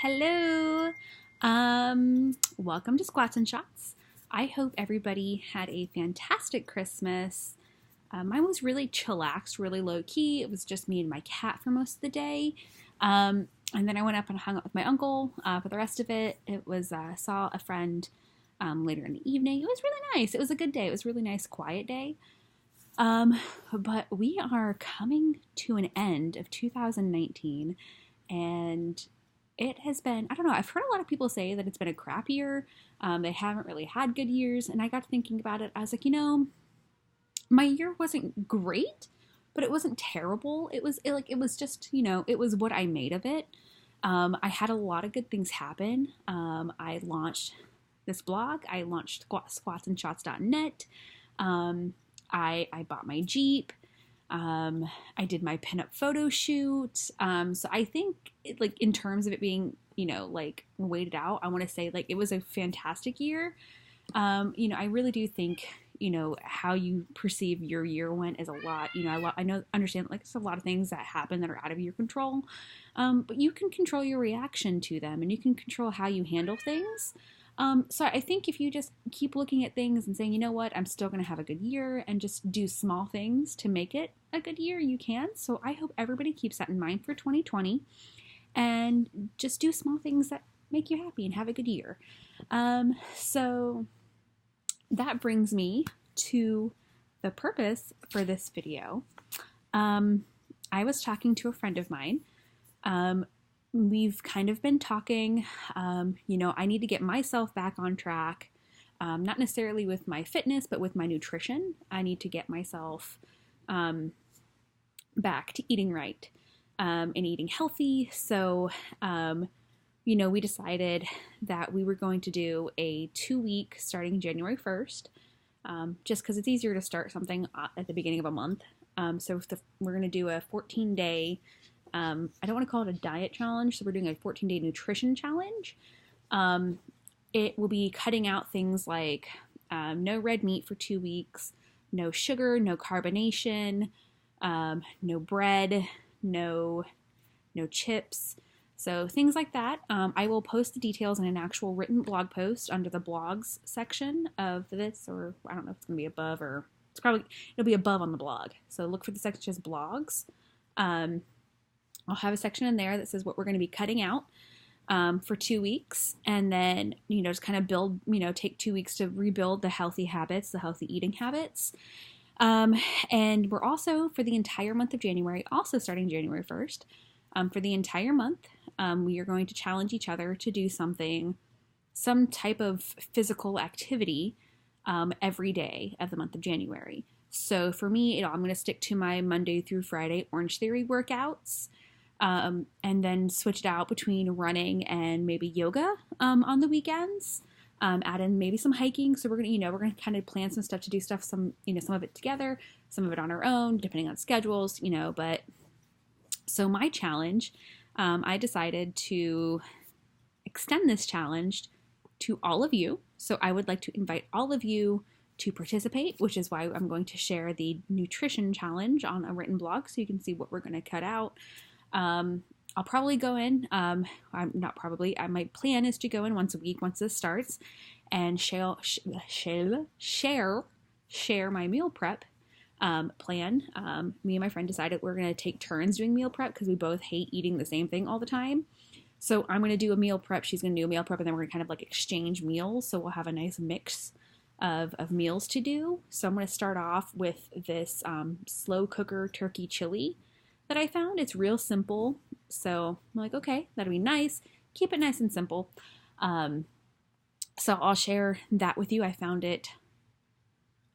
Hello. Welcome to Squats and Shots. I hope everybody had a fantastic Christmas. Mine was really chillaxed, really low key. It was just me and my cat for most of the day. And then I went up and hung out with my uncle for the rest of it. It was saw a friend later in the evening. It was really nice. It was a good day. It was a really nice, quiet day. But we are coming to an end of 2019, and it has been, I don't know, I've heard a lot of people say that it's been a crap year. They haven't really had good years. And I got thinking about it. I was like, my year wasn't great, but it wasn't terrible. It was just, it was what I made of it. I had a lot of good things happen. I launched this blog. I launched squatsandshots.net. I bought my Jeep. I did my pinup photo shoot. So I think in terms of it being, weighted out, I want to say it was a fantastic year. I really do think, how you perceive your year went is a lot, understand there's a lot of things that happen that are out of your control. But you can control your reaction to them, and you can control how you handle things. So I think if you just keep looking at things and saying, you know what, I'm still going to have a good year, and just do small things to make it a good year, you can. So I hope everybody keeps that in mind for 2020, and just do small things that make you happy and have a good year. So that brings me to the purpose for this video. I was talking to a friend of mine. We've kind of been talking, I need to get myself back on track, not necessarily with my fitness, but with my nutrition. I need to get myself back to eating right and eating healthy. So, we decided that we were going to do a 2-week starting January 1st, just because it's easier to start something at the beginning of a month. So we're going to do a 14-day I don't want to call it a diet challenge, so we're doing a 14-day nutrition challenge. It will be cutting out things like no red meat for 2 weeks, no sugar, no carbonation, no bread, no chips. So things like that. I will post the details in an actual written blog post under the blogs section of this, or I don't know if it's going to be above, or it'll be above on the blog. So look for the section that says blogs. I'll have a section in there that says what we're going to be cutting out for 2 weeks, and then, just kind of build, take 2 weeks to rebuild the healthy habits, the healthy eating habits. And we're also, for the entire month of January, also starting January 1st, for the entire month, we are going to challenge each other to do some type of physical activity every day of the month of January. So for me, I'm going to stick to my Monday through Friday Orange Theory workouts. And then switch it out between running and maybe yoga on the weekends. Add in maybe some hiking. So we're gonna kind of plan some stuff to do stuff. Some of it together, some of it on our own, depending on schedules. But so my challenge, I decided to extend this challenge to all of you. So I would like to invite all of you to participate, which is why I'm going to share the nutrition challenge on a written blog, so you can see what we're going to cut out. I'll probably go in, my plan is to go in once a week once this starts, and share my meal prep plan. Me and my friend decided we're going to take turns doing meal prep, because we both hate eating the same thing all the time. So I'm going to do a meal prep, she's going to do a meal prep, and then we're going to kind of exchange meals, so we'll have a nice mix of meals to do. So I'm going to start off with this slow cooker turkey chili that I found. It's real simple, so I'm like, okay, that'll be nice. Keep it nice and simple. So I'll share that with you. I found it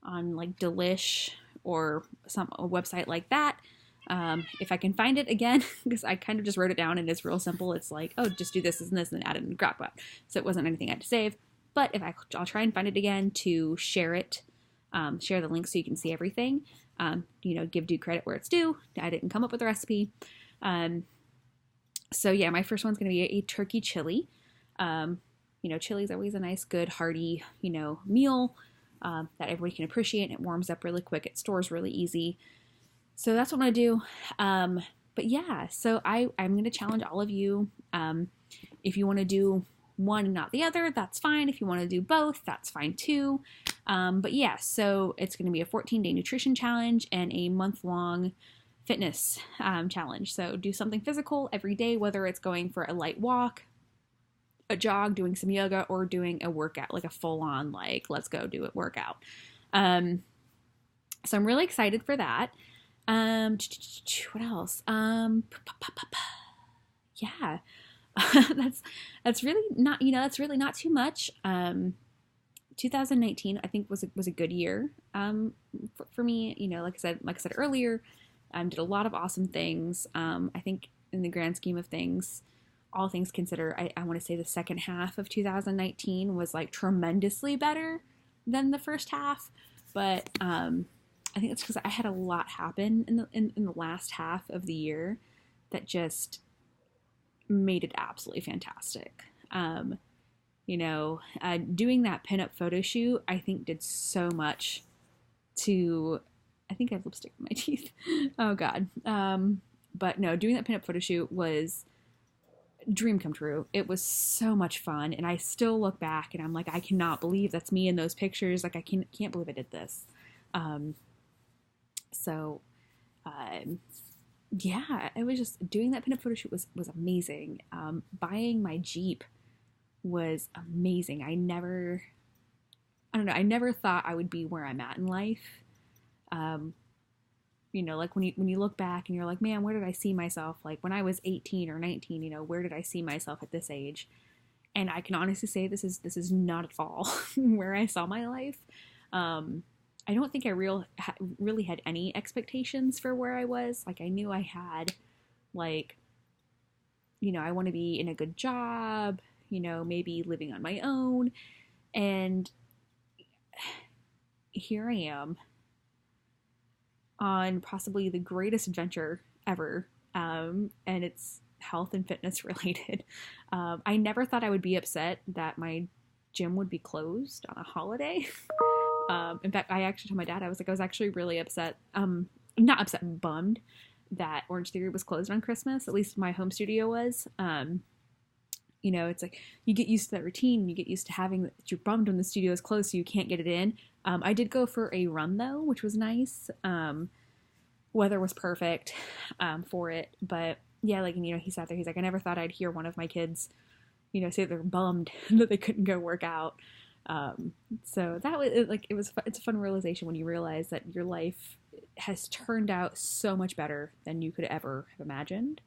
on Delish or a website like that. If I can find it again, because I kind of just wrote it down and it's real simple. It's like, oh, just do this and this and add it in GrabBot. So it wasn't anything I had to save. But I'll try and find it again to share it, share the link so you can see everything. Give due credit where it's due. I didn't come up with a recipe. So yeah, my first one's going to be a turkey chili. Chili is always a nice, good, hearty, meal that everybody can appreciate. And it warms up really quick. It stores really easy. So that's what I'm going to do. But yeah, so I'm going to challenge all of you. If you want to do one and not the other, that's fine. If you want to do both, that's fine too. But yeah, so it's going to be a 14-day nutrition challenge and a month-long fitness challenge. So do something physical every day, whether it's going for a light walk, a jog, doing some yoga, or doing a workout, like a full-on, like, let's go do it workout. So I'm really excited for that. What else? Yeah. that's really not, that's really not too much. 2019 I think was a good year for me. Like I said earlier, did a lot of awesome things. I think in the grand scheme of things, all things considered, I want to say the second half of 2019 was like tremendously better than the first half. But I think it's because I had a lot happen in the last half of the year that just made it absolutely fantastic. Doing that pinup photo shoot, I think did so much to, I think I have lipstick in my teeth. Oh God. But no, doing that pinup photo shoot was dream come true. It was so much fun. And I still look back and I'm like, I cannot believe that's me in those pictures. Like I can't believe I did this. Yeah, it was just doing that pinup photo shoot was amazing. Buying my Jeep was amazing. I never thought I would be where I'm at in life. Like when you look back and you're like, man, where did I see myself? Like when I was 18 or 19, where did I see myself at this age? And I can honestly say this is not at all where I saw my life. I don't think I really had any expectations for where I was. Like I knew I had, like, I want to be in a good job, maybe living on my own. And here I am on possibly the greatest adventure ever. And it's health and fitness related. I never thought I would be upset that my gym would be closed on a holiday. In fact, I actually told my dad, I was actually really upset, not upset, bummed that Orange Theory was closed on Christmas. At least my home studio was. It's like you get used to that routine. You get used to having that you're bummed when the studio is closed, so you can't get it in. I did go for a run though, which was nice. Weather was perfect for it, but yeah, he sat there. He's like, I never thought I'd hear one of my kids, say they're bummed that they couldn't go work out. So that was it's a fun realization when you realize that your life has turned out so much better than you could ever have imagined.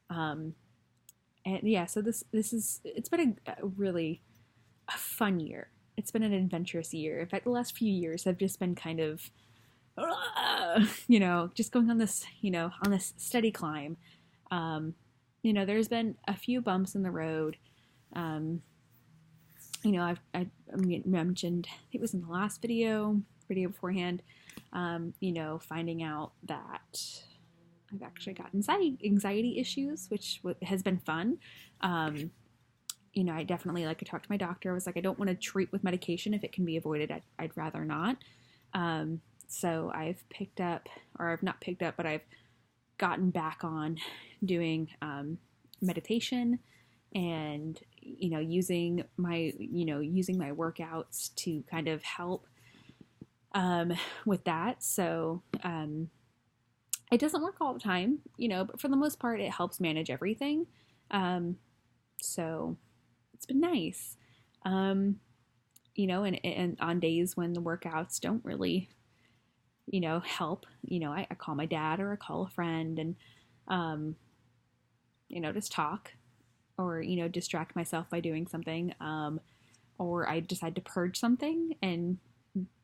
And yeah, so it's been a really a fun year. It's been an adventurous year. In fact, the last few years have just been kind of, just going on this, on this steady climb. There's been a few bumps in the road. I mentioned, I think it was in the last video beforehand, finding out that I've actually got anxiety issues, which has been fun. I definitely I talked to my doctor. I was like, I don't want to treat with medication if it can be avoided. I'd rather not. So I've not picked up, but I've gotten back on doing meditation and using my workouts to kind of help with that. So it doesn't work all the time, but for the most part it helps manage everything. So it's been nice. And on days when the workouts don't really help, I call my dad or I call a friend and just talk, or distract myself by doing something, or I decide to purge something and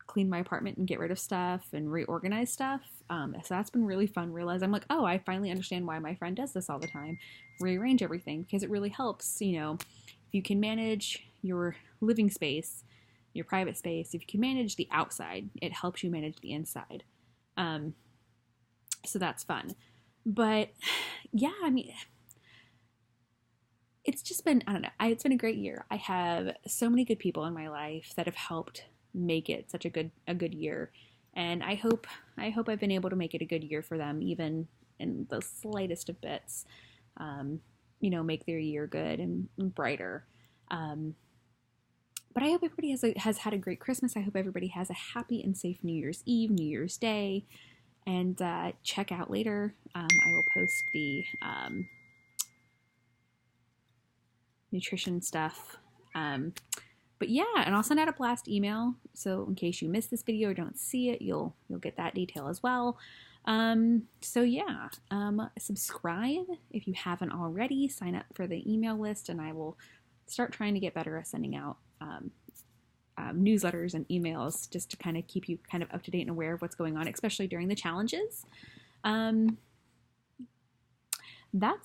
clean my apartment and get rid of stuff and reorganize stuff. So that's been really fun. Realize I'm like, oh, I finally understand why my friend does this all the time. Rearrange everything, because it really helps. If you can manage your living space, your private space, if you can manage the outside, it helps you manage the inside. So that's fun. But yeah, it's just been, I don't know, it's been a great year. I have so many good people in my life that have helped make it such a good year. And I hope I've been able to make it a good year for them, even in the slightest of bits. make their year good and brighter. But I hope everybody has had a great Christmas. I hope everybody has a happy and safe New Year's Eve, New Year's Day, and check out later. I will post the nutrition stuff. But yeah, and I'll send out a blast email. So in case you missed this video or don't see it, you'll get that detail as well. So yeah, subscribe if you haven't already. Sign up for the email list, and I will start trying to get better at sending out newsletters and emails just to kind of keep you kind of up to date and aware of what's going on, especially during the challenges. That's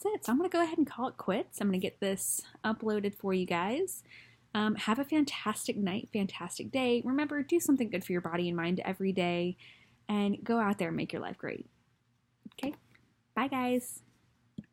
it. So I'm going to go ahead and call it quits. I'm going to get this uploaded for you guys. Have a fantastic night, fantastic day. Remember, do something good for your body and mind every day, and go out there and make your life great. Okay? Bye, guys.